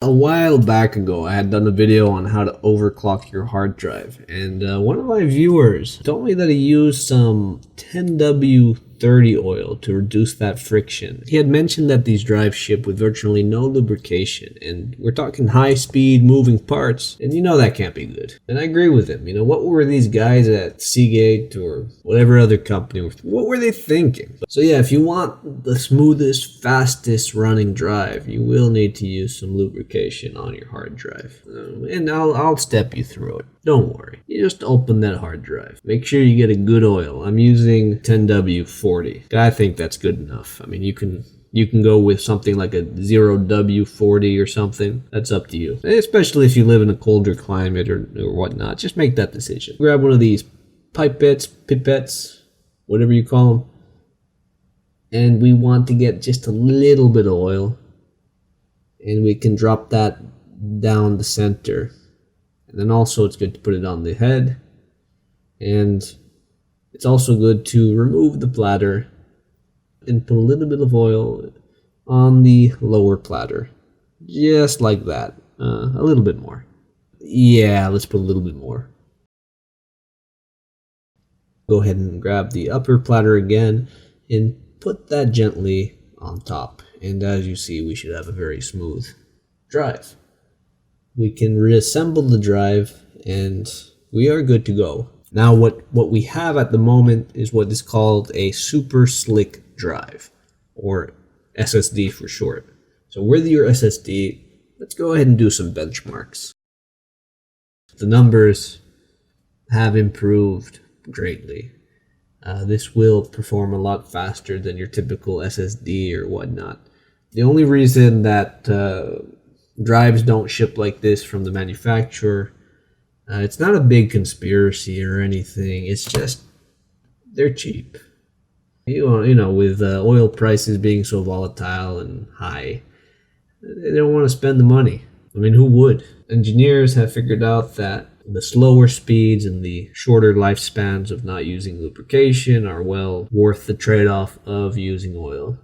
A while back ago, I had done a video on how to overclock your hard drive, and one of my viewers told me that he used some 10W30 oil to reduce that friction. He had mentioned that these drives ship with virtually no lubrication, and we're talking high-speed moving parts, and you know that can't be good. And I agree with him. You know, what were these guys at Seagate or whatever other company, what were they thinking? So yeah, if you want the smoothest, fastest running drive, you will need to use some lubrication on your hard drive. And I'll step you through it. Don't worry. You just open that hard drive. Make sure you get a good oil. I'm using 10W40. I think that's good enough. I mean, you can go with something like a 0W40 or something. That's up to you. Especially if you live in a colder climate or whatnot. Just make that decision. Grab one of these pipettes, whatever you call them. And we want to get just a little bit of oil. And we can drop that down the center. And then also it's good to put it on the head. And it's also good to remove the platter and put a little bit of oil on the lower platter. Just like that. A little bit more. Yeah, let's put a little bit more. Go ahead and grab the upper platter again and put that gently on top. And as you see, we should have a very smooth drive. We can reassemble the drive and we are good to go. Now what we have at the moment is what is called a super slick drive, or SSD for short. So with your SSD, let's go ahead and do some benchmarks. The numbers have improved greatly. This will perform a lot faster than your typical SSD or whatnot. The only reason that drives don't ship like this from the manufacturer, it's not a big conspiracy or anything. It's just they're cheap. You know, with oil prices being so volatile and high, they don't want to spend the money. I mean, who would? Engineers have figured out that the slower speeds and the shorter lifespans of not using lubrication are well worth the trade-off of using oil.